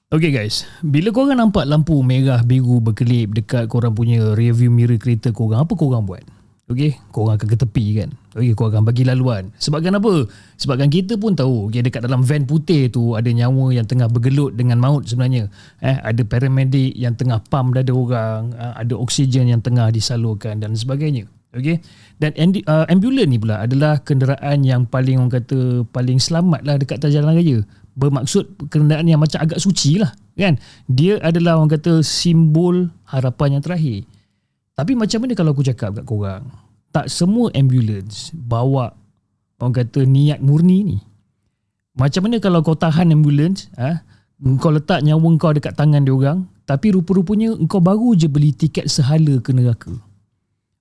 Okay guys, bila korang nampak lampu merah biru berkelip dekat korang punya rearview mirror kereta korang, apa korang buat? Okay, korang akan ke tepi kan? Okay, korang akan bagi laluan. Sebabkan apa? Sebabkan kita pun tahu, okay, dekat dalam van putih tu ada nyawa yang tengah bergelut dengan maut sebenarnya. Ada paramedic yang tengah pump dada orang, ada oksigen yang tengah disalurkan dan sebagainya. Okay? Dan ambulans ni pula adalah kenderaan yang paling orang kata paling selamat lah dekat atas jalan raya. Bermaksud kenderaan yang macam agak suci lah kan. Dia adalah orang kata simbol harapan yang terakhir. Tapi macam mana kalau aku cakap kat korang, tak semua ambulans bawa orang kata niat murni ni. Macam mana kalau kau tahan ambulans, kau letak nyawa kau dekat tangan dia orang, tapi rupa-rupanya kau baru je beli tiket sehala ke neraka.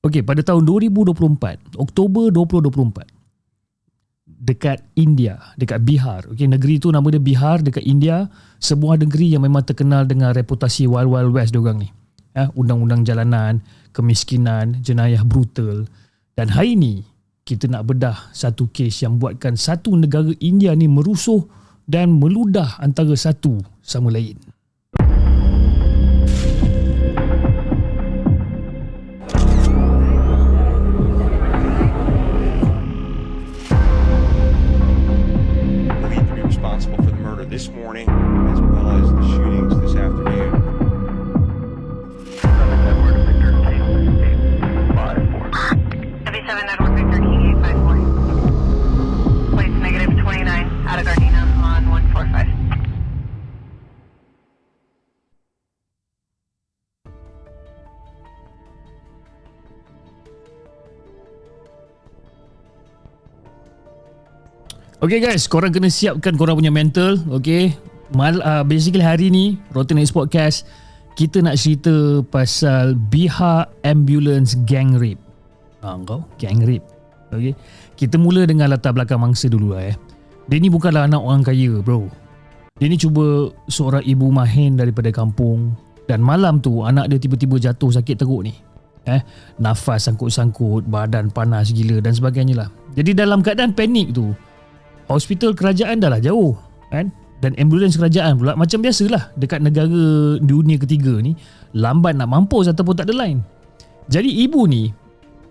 Okey, pada tahun 2024, Oktober 2024, dekat India, dekat Bihar. Okey, negeri tu nama dia Bihar, dekat India, sebuah negeri yang memang terkenal dengan reputasi wild west diorang ni. Undang-undang jalanan, kemiskinan, jenayah brutal. Dan hari ni kita nak bedah satu kes yang buatkan satu negara India ni merusuh dan meludah antara satu sama lain. This morning, as well as the shootings this afternoon. 7 Edward Victor, 854. 77 Edward Victor, 8854. Place negative 29 out of Gardena on 145. Okay guys, korang kena siapkan korang punya mental. Okay, basically hari ni Rotten X Podcast kita nak cerita pasal Bihar Ambulance Gang Rape. Gang Rape. Okay, kita mula dengan latar belakang mangsa dulu lah. Dia ni bukanlah anak orang kaya bro. Dia ni cuba seorang ibu mahin daripada kampung. Dan malam tu anak dia tiba-tiba jatuh sakit teruk ni. Nafas sangkut-sangkut, badan panas gila dan sebagainya lah. Jadi dalam keadaan panik tu, hospital kerajaan dah lah jauh kan, dan ambulans kerajaan pula macam biasalah dekat negara dunia ketiga ni lambat nak mampus ataupun tak ada line. Jadi ibu ni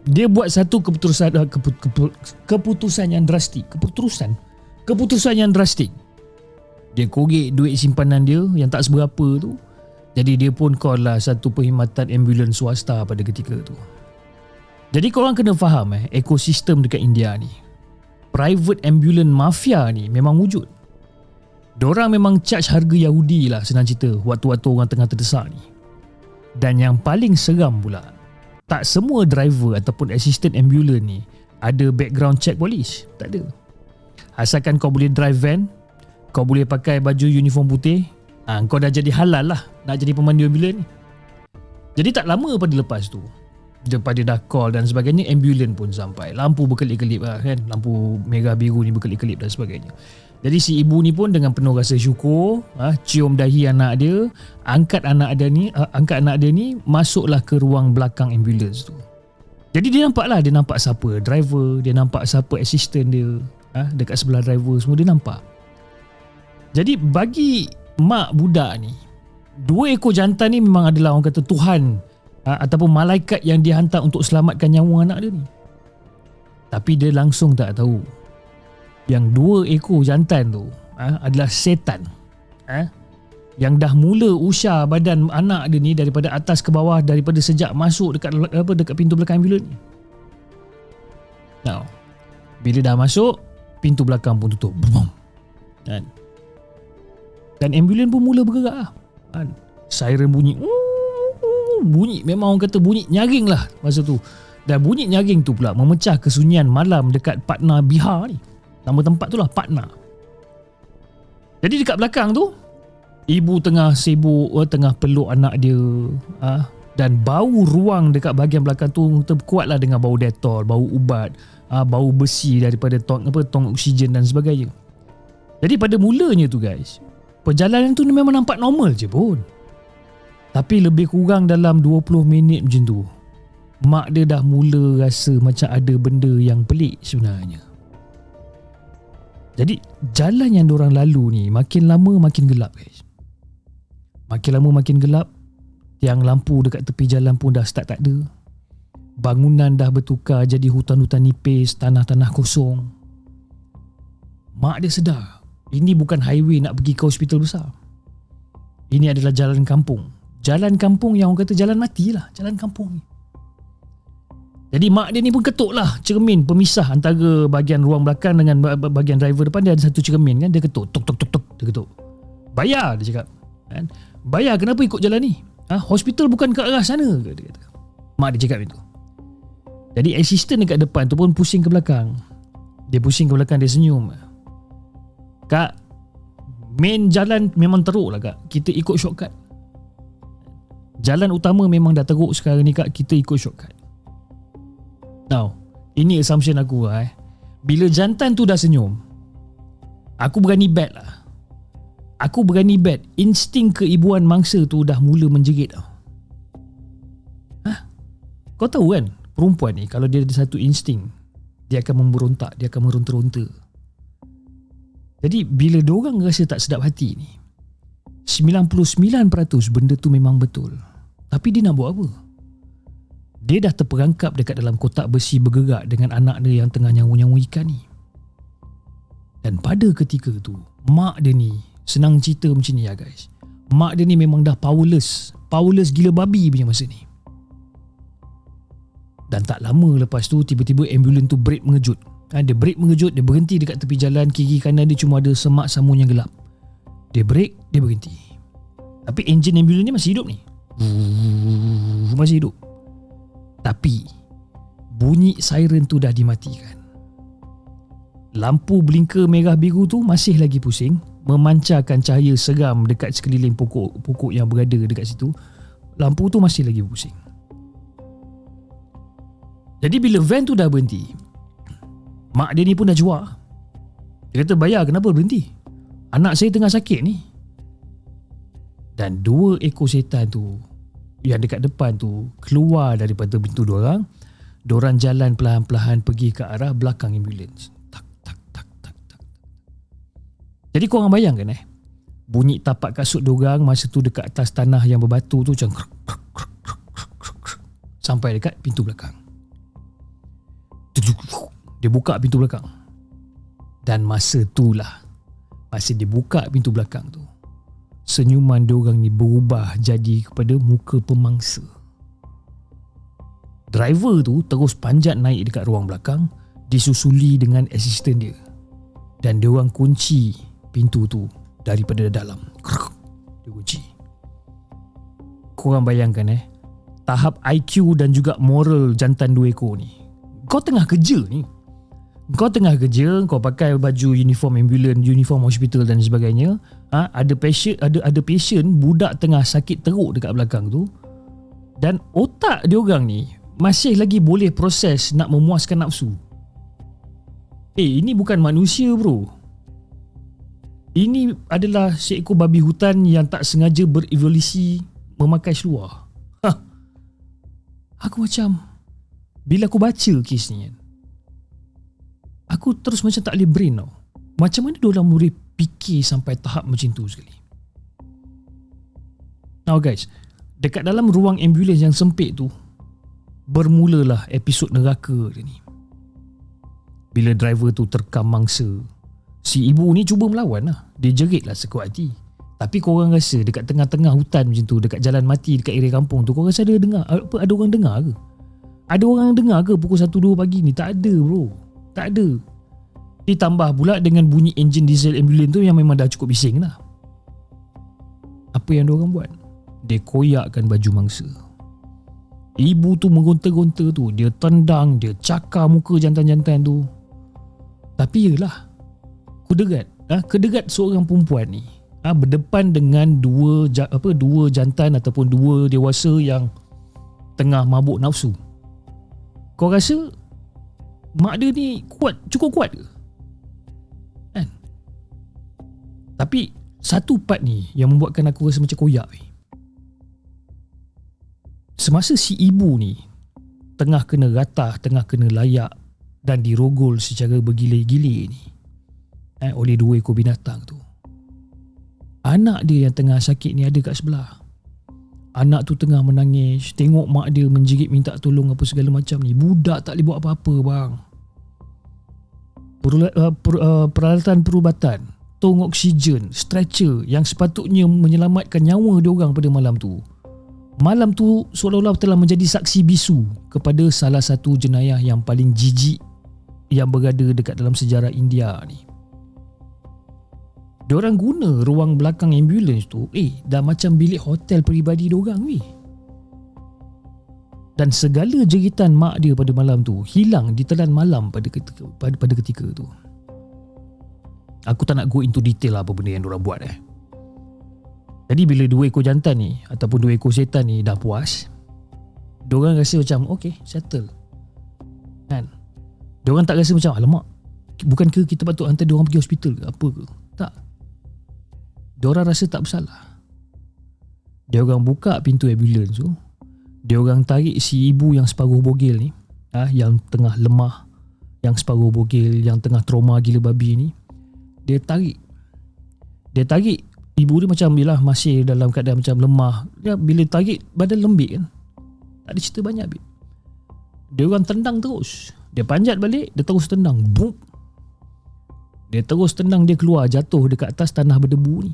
dia buat satu keputusan yang drastik. Keputusan yang drastik. Dia korek duit simpanan dia yang tak seberapa tu. Jadi dia pun call lah satu perkhidmatan ambulans swasta pada ketika tu. Jadi korang kena faham ekosistem dekat India ni. Private ambulance mafia ni memang wujud. Diorang memang charge harga Yahudi lah senang cerita waktu-waktu orang tengah terdesak ni. Dan yang paling seram pula, tak semua driver ataupun assistant ambulance ni ada background check polis. Tak ada. Asalkan kau boleh drive van, kau boleh pakai baju uniform putih, kau dah jadi halal lah nak jadi pemandu ambulans ni. Jadi tak lama pada lepas tu, daripada dah call dan sebagainya, ambulans pun sampai. Lampu berkelip-kelip lah kan, lampu merah biru ni berkelip-kelip dan sebagainya. Jadi si ibu ni pun dengan penuh rasa syukur, cium dahi anak dia, angkat anak dia ni masuklah ke ruang belakang ambulans tu. Jadi dia nampak siapa driver, dia nampak siapa assistant dia, dekat sebelah driver semua dia nampak. Jadi bagi mak budak ni, 2 ekor jantan ni memang adalah orang kata Tuhan ataupun malaikat yang dihantar untuk selamatkan nyawa anak dia ni. Tapi dia langsung tak tahu yang 2 ekor jantan tu adalah setan yang dah mula usah badan anak dia ni daripada atas ke bawah, daripada sejak masuk dekat pintu belakang ambulans ni. Now, bila dah masuk, pintu belakang pun tutup. Boom. Dan ambulans pun mula bergerak kan. Siren bunyi. Bunyi memang orang kata bunyi nyaring lah masa tu. Dan bunyi nyaring tu pula memecah kesunyian malam dekat Patna, Bihar ni. Nama tempat tu lah Patna. Jadi dekat belakang tu, ibu tengah sibuk, tengah peluk anak dia, dan bau ruang dekat bahagian belakang tu kuatlah dengan bau Dettol, bau ubat, bau besi daripada tong oksigen dan sebagainya. Jadi pada mulanya tu guys, perjalanan tu memang nampak normal je pun. Tapi lebih kurang dalam 20 minit macam tu, mak dia dah mula rasa macam ada benda yang pelik sebenarnya. Jadi jalan yang diorang lalu ni makin lama makin gelap guys. Makin lama makin gelap. Tiang lampu dekat tepi jalan pun dah start tak ada. Bangunan dah bertukar jadi hutan-hutan nipis, tanah-tanah kosong. Mak dia sedar, ini bukan highway nak pergi ke hospital besar. Ini adalah jalan kampung. Jalan kampung yang orang kata jalan mati lah, jalan kampung ni. Jadi mak dia ni pun ketuk lah cermin pemisah antara bahagian ruang belakang dengan bahagian driver depan. Dia ada satu cermin kan, dia ketuk, tok tok tok tok, dia ketuk. Bayar, dia cakap kan? Bayar, kenapa ikut jalan ni? Hospital bukan ke arah sana, dia kata. Mak dia cakap itu. Jadi assistant dekat depan tu pun pusing ke belakang. Dia pusing ke belakang, dia senyum. Kak, main jalan memang teruk lah kak, kita ikut shortcut. Jalan utama memang dah teruk sekarang ni kak, kita ikut shortcut. Now, ini assumption aku lah. Bila jantan tu dah senyum, aku berani bet lah. Aku berani bet insting keibuan mangsa tu dah mula menjerit tau. Kau tahu kan, perempuan ni kalau dia ada satu insting, dia akan memberontak, dia akan meronta-ronta. Jadi bila diorang rasa tak sedap hati ni, 99% benda tu memang betul. Tapi dia nak buat apa? Dia dah terperangkap dekat dalam kotak besi bergerak dengan anak dia yang tengah nyawa-nyawa ikan ni. Dan pada ketika tu, mak dia ni, senang cerita macam ni ya guys, mak dia ni memang dah powerless gila babi punya masa ni. Dan tak lama lepas tu, tiba-tiba ambulans tu brake mengejut. Dia brake mengejut, dia berhenti dekat tepi jalan. Kiri kanan dia cuma ada semak samun yang gelap. Dia brake, dia berhenti. Tapi enjin ambulans ni masih hidup ni. Masih hidup. Tapi bunyi siren tu dah dimatikan. Lampu blinker merah biru tu masih lagi pusing, memancarkan cahaya seram dekat sekeliling pokok-pokok yang berada dekat situ. Lampu tu masih lagi pusing. Jadi bila van tu dah berhenti, mak dia ni pun dah jual. Dia kata, bayar, kenapa berhenti? Anak saya tengah sakit ni. Dan 2 ekor setan tu yang dekat depan tu keluar daripada pintu diorang. Diorang jalan perlahan-perlahan pergi ke arah belakang ambulans. Tak, tak, tak, tak, tak. Jadi korang bayangkan bunyi tapak kasut diorang masa tu dekat atas tanah yang berbatu tu macam sampai dekat pintu belakang. Dia buka pintu belakang. Dan masa dia buka pintu belakang tu, senyuman diorang ni berubah jadi kepada muka pemangsa. Driver tu terus panjat naik dekat ruang belakang, disusuli dengan asisten dia. Dan diorang kunci pintu tu daripada dalam. Dia kunci. Korang bayangkan tahap IQ dan juga moral jantan 2 ekor ni. Kau tengah kerja ni, kau pakai baju uniform ambulans, uniform hospital dan sebagainya. Ada patient budak tengah sakit teruk dekat belakang tu. Dan otak diorang ni masih lagi boleh proses nak memuaskan nafsu. Ini bukan manusia bro. Ini adalah seekor babi hutan yang tak sengaja berevolusi memakai seluar. Aku macam, bila aku baca kes ni kan, aku terus macam tak boleh brain tau. Macam mana diorang boleh fikir sampai tahap macam tu sekali. Now guys, dekat dalam ruang ambulans yang sempit tu, bermulalah episod neraka dia ni. Bila driver tu terkam mangsa, si ibu ni cuba melawan lah. Dia jerit lah sekuat hati. Tapi korang rasa dekat tengah-tengah hutan macam tu, dekat jalan mati, dekat area kampung tu, korang rasa ada orang dengar ke? Ada orang dengar ke pukul 1-2 pagi ni? Tak ada bro. Tak ada. Ditambah pula dengan bunyi enjin diesel ambulans tu yang memang dah cukup bising lah. Apa yang diorang buat? Dia koyakkan baju mangsa. Ibu tu menggonta-gonta tu, dia tendang, dia cakar muka jantan-jantan tu. Tapi yelah, kedegat seorang perempuan ni berdepan dengan dua jantan ataupun 2 dewasa yang tengah mabuk nafsu. Kau rasa mak dia ni cukup kuat ke? Kan? Tapi satu part ni yang membuatkan aku rasa macam koyak. Semasa si ibu ni tengah kena ratah, tengah kena layak dan dirogol secara bergilir-gilir ni oleh 2 ekor binatang tu, Anak dia yang tengah sakit ni ada kat sebelah. Anak tu tengah menangis, tengok mak dia menjerit minta tolong apa segala macam ni. Budak tak boleh buat apa-apa bang. Peralatan perubatan, tong oksigen, stretcher yang sepatutnya menyelamatkan nyawa diorang pada malam tu. Malam tu seolah-olah telah menjadi saksi bisu kepada salah satu jenayah yang paling jijik yang berada dekat dalam sejarah India ni. Diorang guna ruang belakang ambulans tu dah macam bilik hotel peribadi diorang weh. Dan segala jeritan mak dia pada malam tu hilang ditelan malam pada ketika tu. Aku tak nak go into detail lah apa benda yang diorang buat Jadi bila 2 ekor jantan ni ataupun 2 ekor setan ni dah puas, diorang rasa macam okay, settle kan. Diorang tak rasa macam alamak, bukan ke kita patut hantar diorang pergi hospital ke apa ke. Tak. Diorang rasa tak bersalah. Diorang buka pintu ambulans tu, diorang tarik si ibu yang separuh bogel ni, yang tengah lemah, yang separuh bogel, yang tengah trauma gila babi ni. Dia tarik ibu dia macam bila masih dalam keadaan macam lemah. Dia bila tarik badan lembik kan, tak ada cerita banyak babe. Diorang tendang terus. Dia panjat balik, dia terus tendang. Boom. Dia terus tendang dia keluar, jatuh dekat atas tanah berdebu ni.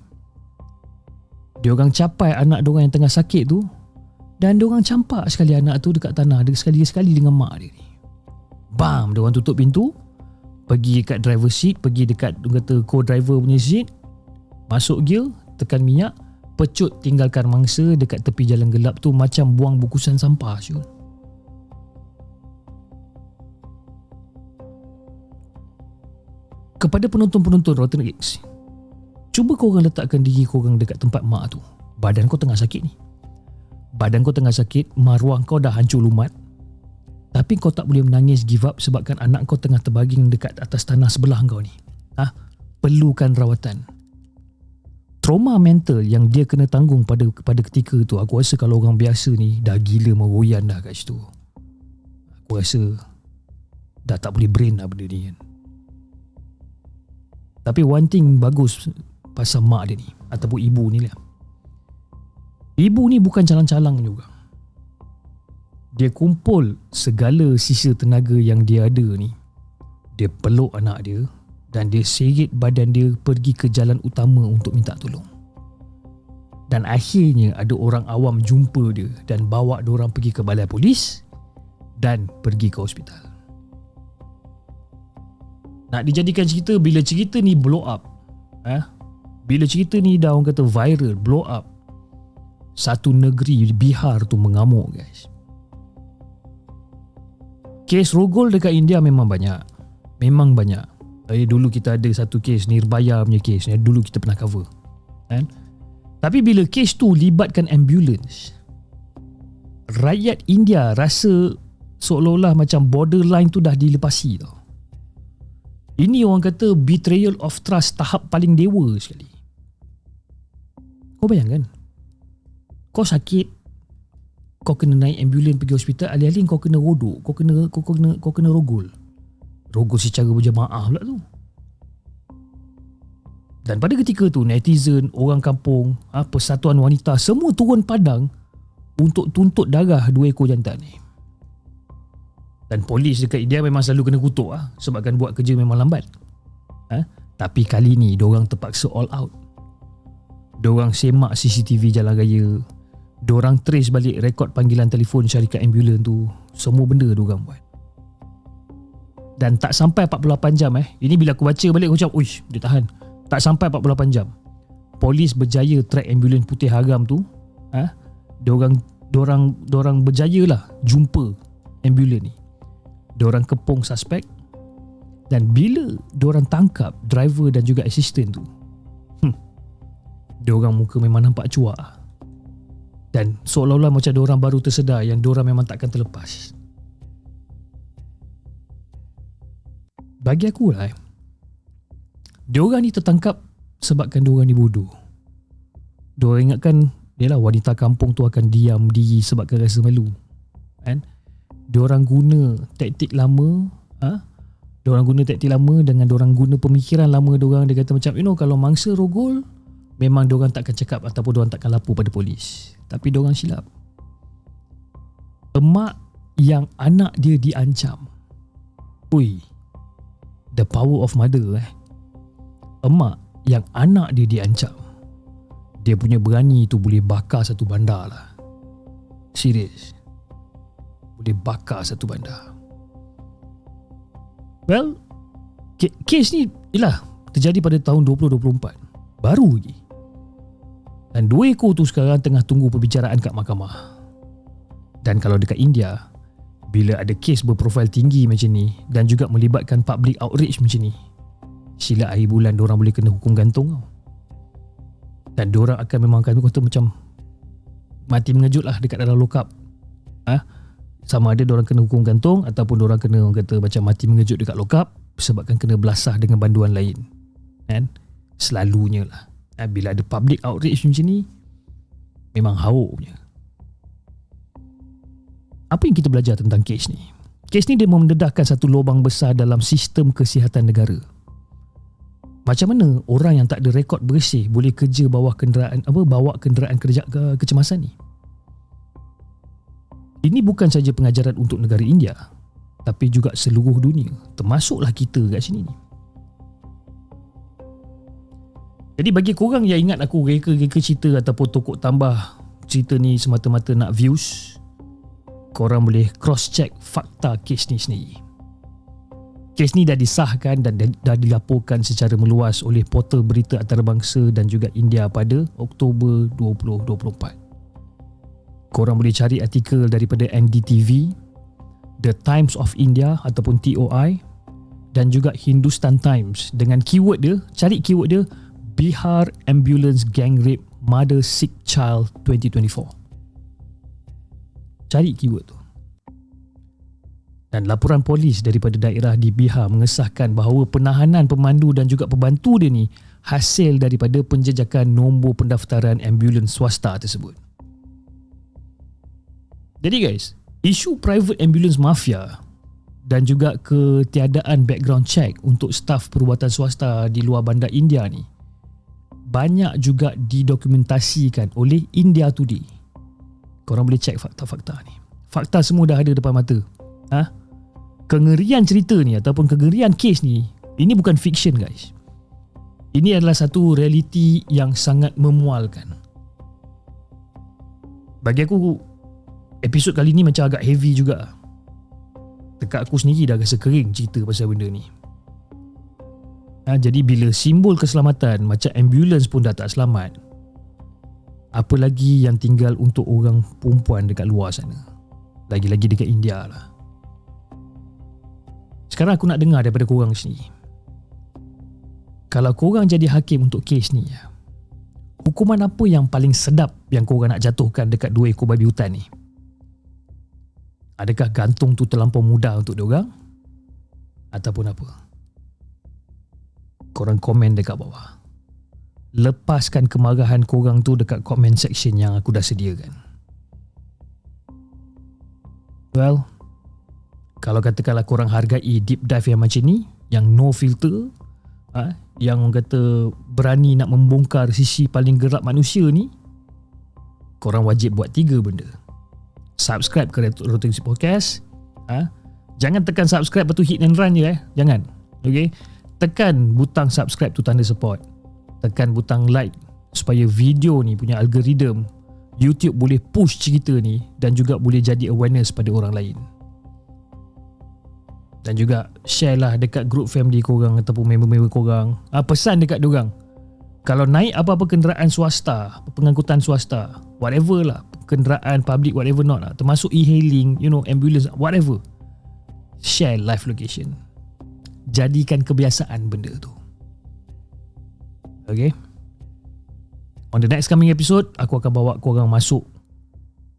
Diorang capai anak diorang yang tengah sakit tu, dan diorang campak sekali anak tu dekat tanah, sekali-sekali dengan mak dia ni. Bam, diorang tutup pintu, pergi dekat driver seat, pergi dekat kata co-driver punya seat, masuk gear, tekan minyak, pecut tinggalkan mangsa dekat tepi jalan gelap tu macam buang bungkusan sampah Syul. Kepada penonton-penonton Rotten Eggs, cuba korang letakkan diri korang dekat tempat mak tu. Badan kau tengah sakit ni. Badan kau tengah sakit, maruah kau dah hancur lumat. Tapi kau tak boleh menangis give up sebabkan anak kau tengah terbaring dekat atas tanah sebelah kau ni. Perlukan rawatan. Trauma mental yang dia kena tanggung pada ketika tu, aku rasa kalau orang biasa ni dah gila meroyan dah kat situ. Aku rasa dah tak boleh brain dah benda ni kan. Tapi one thing bagus pasal mak dia ni ataupun ibu ni lah. Ibu ni bukan calang-calang juga. Dia kumpul segala sisa tenaga yang dia ada ni. Dia peluk anak dia dan dia seret badan dia pergi ke jalan utama untuk minta tolong. Dan akhirnya ada orang awam jumpa dia dan bawa diorang pergi ke balai polis dan pergi ke hospital. Nak dijadikan cerita, bila cerita ni blow up, bila cerita ni dah orang kata viral, blow up, satu negeri Bihar tu mengamuk guys. Kes rogol dekat India memang banyak. Memang banyak. Dulu kita ada satu kes Nirbhaya punya kes ni, dulu kita pernah cover kan? Tapi bila kes tu libatkan ambulans, rakyat India rasa seolah-olah macam borderline tu dah dilepasi tau. Ini orang kata betrayal of trust tahap paling dewa sekali. Kau bayangkan, kau sakit, kau kena naik ambulans pergi hospital, alih-alih kau kena rodok, kau kena rogol secara berjemaah pula tu. Dan pada ketika tu netizen, orang kampung, persatuan wanita semua turun padang untuk tuntut darah 2 ekor jantan ni. Dan polis dekat India memang selalu kena kutuk sebabkan buat kerja memang lambat. Tapi kali ni diorang terpaksa all out. Diorang semak CCTV jalan raya, diorang trace balik rekod panggilan telefon syarikat ambulans tu. Semua benda diorang buat. Dan tak sampai 48 jam ini bila aku baca balik aku macam uish, dia tahan. Tak sampai 48 jam polis berjaya track ambulans putih haram tu. Diorang berjaya lah jumpa ambulans ni. Diorang kepung suspek. Dan bila diorang tangkap driver dan juga assistant tu, diorang muka memang nampak cuak. Dan seolah-olah macam diorang baru tersedar yang diorang memang takkan terlepas. Bagi aku lah, diorang ni tertangkap sebabkan diorang ni bodoh. Diorang ingatkan yalah wanita kampung tu akan diam diri sebabkan rasa malu kan. Diorang guna taktik lama, diorang guna taktik lama dengan diorang guna pemikiran lama diorang. Dia kata macam kalau mangsa rogol memang diorang takkan cakap ataupun diorang takkan lapor pada polis. Tapi diorang silap. Emak yang anak dia diancam. Ui, the power of mother Emak yang anak dia diancam. Dia punya berani tu boleh bakar satu bandar lah. Serius. Boleh bakar satu bandar. Well, kes ni ialah terjadi pada tahun 2024. Baru lagi. Dan 2 ekor tu sekarang tengah tunggu perbicaraan kat mahkamah. Dan kalau dekat India, bila ada kes berprofil tinggi macam ni dan juga melibatkan public outrage macam ni, sila akhir bulan diorang boleh kena hukum gantung tau. Dan diorang akan memang akan kata macam mati mengejut lah dekat dalam lockup. Sama ada diorang kena hukum gantung ataupun diorang kena orang kata macam mati mengejut dekat lockup sebabkan kena belasah dengan banduan lain. Kan? Selalunya lah. Bila ada public outrage macam ni, memang hauk punya. Apa yang kita belajar tentang kes ni? Kes ni dia mendedahkan satu lubang besar dalam sistem kesihatan negara. Macam mana orang yang tak ada rekod bersih boleh kerja bawa kenderaan kecemasan ni? Ini bukan saja pengajaran untuk negara India, tapi juga seluruh dunia, termasuklah kita kat sini ni. Jadi bagi korang yang ingat aku reka-reka cerita ataupun tokok tambah cerita ni semata-mata nak views, korang boleh cross check fakta kes ni sendiri. Kes ni dah disahkan dan dah dilaporkan secara meluas oleh portal berita antarabangsa dan juga India pada Oktober 2024. Korang boleh cari artikel daripada NDTV, The Times of India ataupun TOI dan juga Hindustan Times dengan keyword dia, cari keyword dia Bihar Ambulance Gang Rape Mother Sick Child 2024. Cari keyword tu. Dan laporan polis daripada daerah di Bihar mengesahkan bahawa penahanan pemandu dan juga pembantu dia ni hasil daripada penjejakan nombor pendaftaran ambulans swasta tersebut. Jadi guys, isu private ambulance mafia dan juga ketiadaan background check untuk staf perubatan swasta di luar bandar India ni banyak juga didokumentasikan oleh India Today. Korang boleh cek fakta-fakta ni. Fakta semua dah ada depan mata. Kengerian cerita ni ataupun kengerian kes ni, ini bukan fiction guys. Ini adalah satu realiti yang sangat memualkan. Bagi aku, episod kali ni macam agak heavy juga. Dekat aku sendiri dah rasa kering cerita pasal benda ni. Jadi bila simbol keselamatan macam ambulans pun dah tak selamat, apa lagi yang tinggal untuk orang perempuan dekat luar sana, lagi-lagi dekat India lah. Sekarang aku nak dengar daripada korang sendiri. Kalau korang jadi hakim untuk kes ni, hukuman apa yang paling sedap yang korang nak jatuhkan dekat 2 ekor babi hutan ni? Adakah gantung tu terlampau mudah untuk diorang? Ataupun apa? Korang komen dekat bawah. Lepaskan kemarahan korang tu dekat comment section yang aku dah sediakan. Well, kalau katakanlah korang hargai deep dive yang macam ni, yang no filter, yang orang kata berani nak membongkar sisi paling gerak manusia ni, korang wajib buat 3 benda. Subscribe ke Rotengsi Podcast. Jangan tekan subscribe lepas tu hit and run je. Jangan. Okay? Tekan butang subscribe tu tanda support. Tekan butang like supaya video ni punya algoritma YouTube boleh push cerita ni dan juga boleh jadi awareness pada orang lain. Dan juga share lah dekat group family korang ataupun member-member korang. Pesan dekat diorang, kalau naik apa-apa kenderaan swasta, pengangkutan swasta, whatever lah, kenderaan public whatever not lah, termasuk e-hailing, ambulance, whatever, share live location. Jadikan kebiasaan benda tu. Okay, on the next coming episode, aku akan bawa korang masuk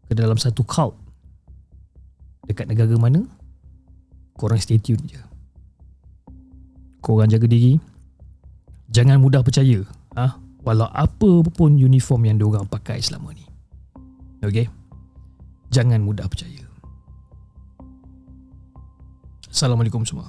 ke dalam satu cult dekat negara mana. Korang stay tune je. Korang jaga diri. Jangan mudah percaya walau apa pun uniform yang diorang pakai selama ni. Okay, jangan mudah percaya. Assalamualaikum semua.